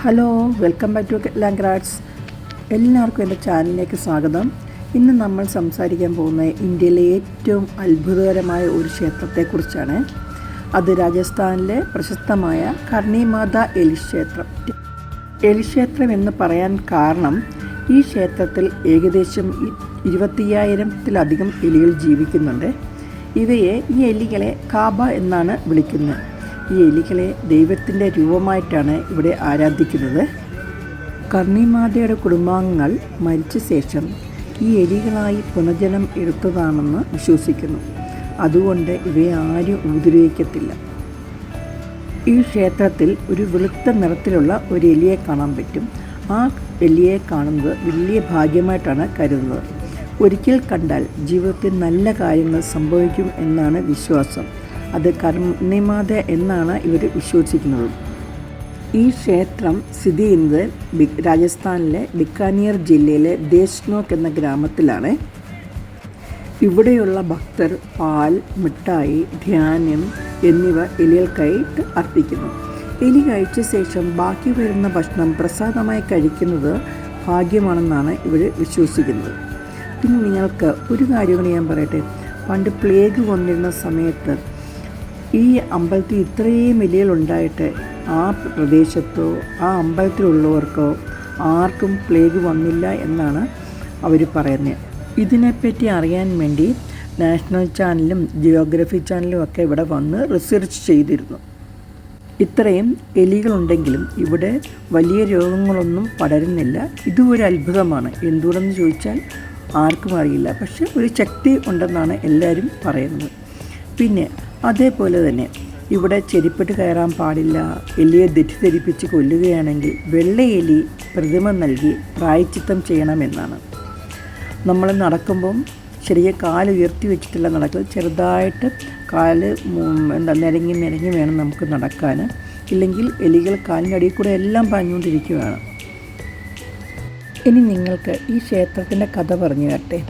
Hello, welcome back to ലാംഗ്രാഡ്സ്. എല്ലാവർക്കും എൻ്റെ ചാനലിലേക്ക് സ്വാഗതം. ഇന്ന് നമ്മൾ സംസാരിക്കാൻ പോകുന്നത് ഇന്ത്യയിലെ ഏറ്റവും അത്ഭുതകരമായ ഒരു ക്ഷേത്രത്തെക്കുറിച്ചാണ്. അത് രാജസ്ഥാനിലെ പ്രശസ്തമായ കർണി മാതാ എലിക്ഷേത്രം. എലിക്ഷേത്രം എന്ന് പറയാൻ കാരണം ഈ ക്ഷേത്രത്തിൽ ഏകദേശം 25,000-ത്തിലധികം എലികൾ ജീവിക്കുന്നുണ്ട്. ഈ എലികളെ കാബ എന്നാണ് വിളിക്കുന്നത്. ഈ എലികളെ ദൈവത്തിൻ്റെ രൂപമായിട്ടാണ് ഇവിടെ ആരാധിക്കുന്നത്. കർണിമാതയുടെ കുടുംബാംഗങ്ങൾ മരിച്ച ശേഷം ഈ എലികളായി പുനർജന്മം എടുത്തതാണെന്ന് വിശ്വസിക്കുന്നു. അതുകൊണ്ട് ഇവയെ ആരും ഉപദ്രവിക്കത്തില്ല. ഈ ക്ഷേത്രത്തിൽ ഒരു വെളുത്ത നിറത്തിലുള്ള ഒരു എലിയെ കാണാൻ പറ്റും. ആ എലിയെ കാണുന്നത് വലിയ ഭാഗ്യമായിട്ടാണ് കരുതുന്നത്. ഒരിക്കൽ കണ്ടാൽ ജീവിതത്തിൽ നല്ല കാര്യങ്ങൾ സംഭവിക്കും എന്നാണ് വിശ്വാസം. അത് കർണിമാത എന്നാണ് ഇവർ വിശ്വസിക്കുന്നത്. ഈ ക്ഷേത്രം സ്ഥിതി ചെയ്യുന്നത് രാജസ്ഥാനിലെ ബിക്കാനീർ ജില്ലയിലെ ദേശ്നോക്ക് എന്ന ഗ്രാമത്തിലാണ്. ഇവിടെയുള്ള ഭക്തർ പാൽ, മിഠായി, ധാന്യം എന്നിവ എലികൾക്കായിട്ട് അർപ്പിക്കുന്നു. എലി കഴിച്ച ശേഷം ബാക്കി വരുന്ന ഭക്ഷണം പ്രസാദമായി കഴിക്കുന്നത് ഭാഗ്യമാണെന്നാണ് ഇവർ വിശ്വസിക്കുന്നത്. പിന്നെ നിങ്ങൾക്ക് ഒരു കാര്യം കൂടി ഞാൻ പറയട്ടെ. പണ്ട് പ്ലേഗ് വന്നിരുന്ന സമയത്ത് ഈ അമ്പലത്തിൽ ഇത്രയും എലികളുണ്ടായിട്ട് ആ പ്രദേശത്തോ ആ അമ്പലത്തിലുള്ളവർക്കോ ആർക്കും പ്ലേഗ് വന്നില്ല എന്നാണ് അവർ പറയുന്നത്. ഇതിനെപ്പറ്റി അറിയാൻ വേണ്ടി നാഷണൽ ചാനലും ജിയോഗ്രഫി ചാനലും ഒക്കെ ഇവിടെ വന്ന് റിസർച്ച് ചെയ്തിരുന്നു. ഇത്രയും എലികളുണ്ടെങ്കിലും ഇവിടെ വലിയ രോഗങ്ങളൊന്നും പടരുന്നില്ല. ഇതും ഒരു അത്ഭുതമാണ്. എന്തുകൊണ്ടെന്ന് ചോദിച്ചാൽ ആർക്കും അറിയില്ല. പക്ഷെ ഒരു ശക്തി ഉണ്ടെന്നാണ് എല്ലാവരും പറയുന്നത്. പിന്നെ അതേപോലെ തന്നെ ഇവിടെ ചെരിപ്പിട്ട് കയറാൻ പാടില്ല. എലിയെ തെറ്റിദ്ധരിപ്പിച്ച് കൊല്ലുകയാണെങ്കിൽ വെള്ള എലി പ്രതിമ നൽകി പ്രായശ്ചിത്തം ചെയ്യണമെന്നാണ്. നമ്മൾ നടക്കുമ്പം ചെറിയ കാല് ഉയർത്തി വെച്ചിട്ടുള്ള നടക്കൽ, ചെറുതായിട്ട് കാല് നിരങ്ങി വേണം നമുക്ക് നടക്കാൻ. ഇല്ലെങ്കിൽ എലികൾ കാലിൻ്റെ അടിയിൽ കൂടെ എല്ലാം പാഞ്ഞുകൊണ്ടിരിക്കുകയാണ്. ഇനി നിങ്ങൾക്ക് ഈ ക്ഷേത്രത്തിൻ്റെ കഥ പറഞ്ഞു തരട്ടെ.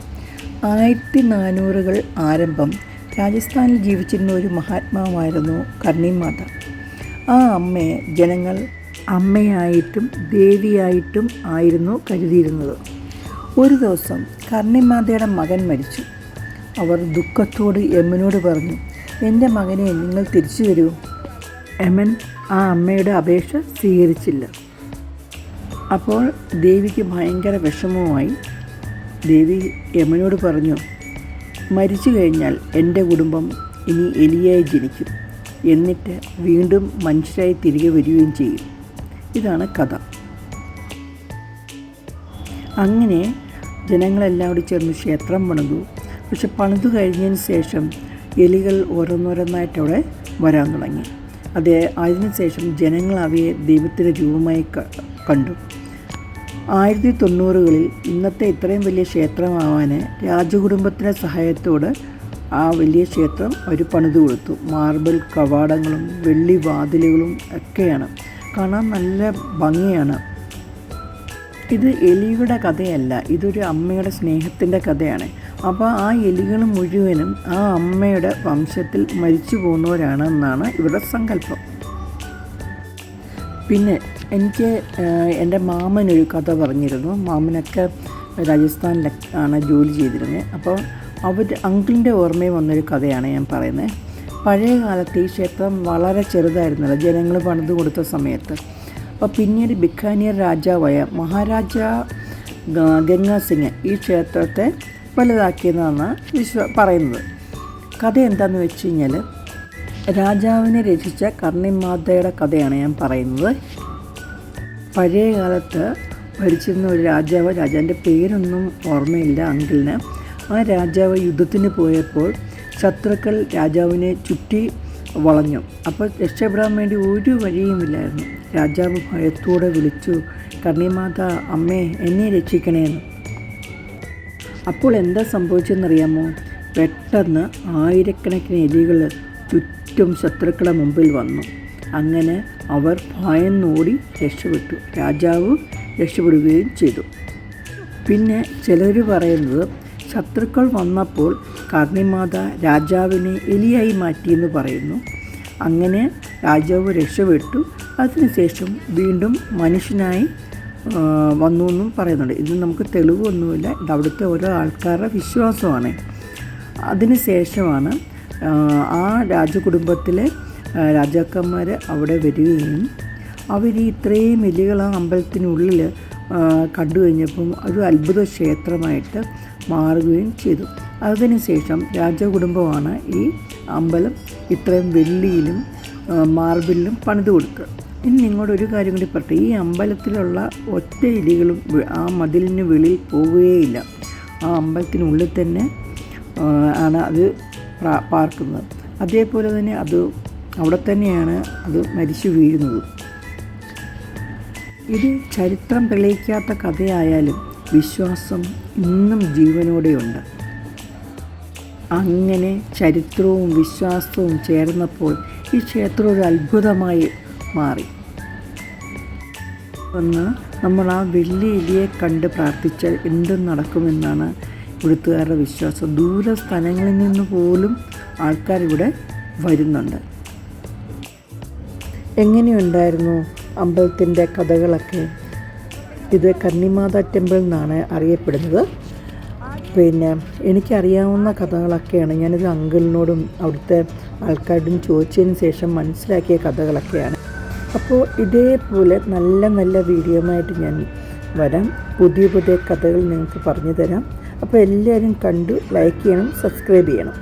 1400-കൾ ആരംഭം രാജസ്ഥാനിൽ ജീവിച്ചിരുന്ന ഒരു മഹാത്മാവായിരുന്നു കർണിമാത. ആ അമ്മയെ ജനങ്ങൾ അമ്മയായിട്ടും ദേവിയായിട്ടും ആയിരുന്നു കരുതിയിരുന്നത്. ഒരു ദിവസം കർണിമാതയുടെ മകൻ മരിച്ചു. അവർ ദുഃഖത്തോട് യമനോട് പറഞ്ഞു, എൻ്റെ മകനെ നിങ്ങൾ തിരിച്ചു തരൂ. യമൻ ആ അമ്മയുടെ അപേക്ഷ സ്വീകരിച്ചില്ല. അപ്പോൾ ദേവിക്ക് ഭയങ്കര വിഷമവുമായി. ദേവി യമനോട് പറഞ്ഞു, മരിച്ചു കഴിഞ്ഞാൽ എൻ്റെ കുടുംബം ഇനി എലിയായി ജനിക്കും, എന്നിട്ട് വീണ്ടും മനുഷ്യരായി തിരികെ വരികയും ചെയ്യും. ഇതാണ് കഥ. അങ്ങനെ ജനങ്ങളെല്ലാം കൂടി ചേർന്ന് ക്ഷേത്രം പണിതു. പക്ഷെ പണിതു കഴിഞ്ഞതിന് ശേഷം എലികൾ ഓരോന്നോരോന്നായിട്ട് അവിടെ വരാൻ തുടങ്ങി. അതിനുശേഷം ജനങ്ങൾ അവയെ ദൈവത്തിൻ്റെ രൂപമായി കണ്ടു. 1990-കളിൽ ഇന്നത്തെ ഇത്രയും വലിയ ക്ഷേത്രമാവാൻ രാജകുടുംബത്തിൻ്റെ സഹായത്തോടെ ആ വലിയ ക്ഷേത്രം അവർ പണിതു കൊടുത്തു. മാർബിൾ കവാടങ്ങളും വെള്ളി വാതിലുകളും ഒക്കെയാണ്. കാണാൻ നല്ല ഭംഗിയാണ്. ഇത് എലിയുടെ കഥയല്ല, ഇതൊരു അമ്മയുടെ സ്നേഹത്തിൻ്റെ കഥയാണ്. അപ്പോൾ ആ എലികൾ മുഴുവനും ആ അമ്മയുടെ വംശത്തിൽ മരിച്ചു പോകുന്നവരാണെന്നാണ് ഇവരുടെ സങ്കല്പം. പിന്നെ എനിക്ക് എൻ്റെ മാമനൊരു കഥ പറഞ്ഞിരുന്നു. മാമനൊക്കെ രാജസ്ഥാനിലാണ് ജോലി ചെയ്തിരുന്നത്. അപ്പോൾ അങ്കിളിൻ്റെ ഓർമ്മയിൽ വന്നൊരു കഥയാണ് ഞാൻ പറയുന്നത്. പഴയ കാലത്ത് ഈ ക്ഷേത്രം വളരെ ചെറുതായിരുന്നല്ലോ ജനങ്ങൾ പണിത് കൊടുത്ത സമയത്ത്. അപ്പോൾ പിന്നീട് ബിക്കാനീർ രാജാവായ മഹാരാജാ ഗംഗാ സിംഗ് ഈ ക്ഷേത്രത്തെ വലുതാക്കിയതെന്നാണ് പറയുന്നത്. കഥ എന്താണെന്ന് വെച്ച് കഴിഞ്ഞാൽ, രാജാവിനെ രചിച്ച കർണിമാതയുടെ കഥയാണ് ഞാൻ പറയുന്നത്. പഴയ കാലത്ത് ഭരിച്ചിരുന്ന ഒരു രാജാവിൻ്റെ പേരൊന്നും ഓർമ്മയില്ല അങ്കിളിന്. ആ രാജാവ് യുദ്ധത്തിന് പോയപ്പോൾ ശത്രുക്കൾ രാജാവിനെ ചുറ്റി വളഞ്ഞു. അപ്പോൾ രക്ഷപ്പെടാൻ വേണ്ടി ഒരു വഴിയുമില്ലായിരുന്നു. രാജാവ് ഭയത്തോടെ വിളിച്ചു, കർണിമാത അമ്മേ, എന്നെ രക്ഷിക്കണേന്ന്. അപ്പോൾ എന്താ സംഭവിച്ചതെന്നറിയാമോ? പെട്ടെന്ന് ആയിരക്കണക്കിന് എലികൾ ചുറ്റും ശത്രുക്കളുടെ മുമ്പിൽ വന്നു. അങ്ങനെ അവർ ഭയന്നോടി രക്ഷപ്പെട്ടു. രാജാവ് രക്ഷപ്പെടുകയും ചെയ്തു. പിന്നെ ചിലർ പറയുന്നത് ശത്രുക്കൾ വന്നപ്പോൾ കർണിമാത രാജാവിനെ എലിയായി മാറ്റിയെന്ന് പറയുന്നു. അങ്ങനെ രാജാവ് രക്ഷപ്പെട്ടു. അതിനുശേഷം വീണ്ടും മനുഷ്യനായി വന്നു എന്നും പറയുന്നുണ്ട്. ഇതിന് നമുക്ക് തെളിവൊന്നുമില്ല, ഇത് അവിടുത്തെ ഓരോ ആൾക്കാരുടെ വിശ്വാസമാണ്. അതിനുശേഷമാണ് ആ രാജകുടുംബത്തിലെ രാജാക്കന്മാർ അവിടെ വരികയും അവർ ഇത്രയും എലികൾ ആ അമ്പലത്തിനുള്ളിൽ കണ്ടു കഴിഞ്ഞപ്പം ഒരു അത്ഭുത ക്ഷേത്രമായിട്ട് മാറുകയും ചെയ്തു. അതിനുശേഷം രാജകുടുംബമാണ് ഈ അമ്പലം ഇത്രയും വെള്ളിയിലും മാർബിളിലും പണിത് കൊടുത്തത്. ഇനി നിങ്ങളുടെ ഒരു കാര്യം കൂടി പറയട്ടെ, ഈ അമ്പലത്തിലുള്ള ഒറ്റ എലികളും ആ മതിലിന് വെളിയിൽ പോവുകയില്ല. ആ അമ്പലത്തിനുള്ളിൽ തന്നെ ആണ് അത് പാർക്കുന്നത്. അതേപോലെ തന്നെ അത് അവിടെ തന്നെയാണ് അത് മരിച്ചു വീഴുന്നത്. ഇത് ചരിത്രം തെളിയിക്കാത്ത കഥയായാലും വിശ്വാസം ഇന്നും ജീവനോടെയുണ്ട്. അങ്ങനെ ചരിത്രവും വിശ്വാസവും ചേർന്നപ്പോൾ ഈ ക്ഷേത്രം ഒരു അത്ഭുതമായി മാറി. ഒന്ന് നമ്മൾ ആ വെള്ളി എലിയെ കണ്ട് പ്രാർത്ഥിച്ചാൽ എന്തും നടക്കുമെന്നാണ് ഇവിടുത്തുകാരുടെ വിശ്വാസം. ദൂര സ്ഥലങ്ങളിൽ നിന്ന് പോലും ആൾക്കാരിവിടെ വരുന്നുണ്ട്. എങ്ങനെയുണ്ടായിരുന്നു അമ്പലത്തിൻ്റെ കഥകളൊക്കെ? ഇത് കന്നിമാത ടെമ്പിൾ എന്നാണ് അറിയപ്പെടുന്നത്. പിന്നെ എനിക്കറിയാവുന്ന കഥകളൊക്കെയാണ്. ഞാനിത് അങ്കിളിനോടും അവിടുത്തെ ആൾക്കാരോടും ചോദിച്ചതിന് ശേഷം മനസ്സിലാക്കിയ കഥകളൊക്കെയാണ്. അപ്പോൾ ഇതേപോലെ നല്ല നല്ല വീഡിയോയുമായിട്ട് ഞാൻ വരാം. പുതിയ പുതിയ കഥകൾ നിങ്ങൾക്ക് പറഞ്ഞു തരാം. അപ്പോൾ എല്ലാവരും കണ്ടു ലൈക്ക് ചെയ്യണം, സബ്സ്ക്രൈബ് ചെയ്യണം.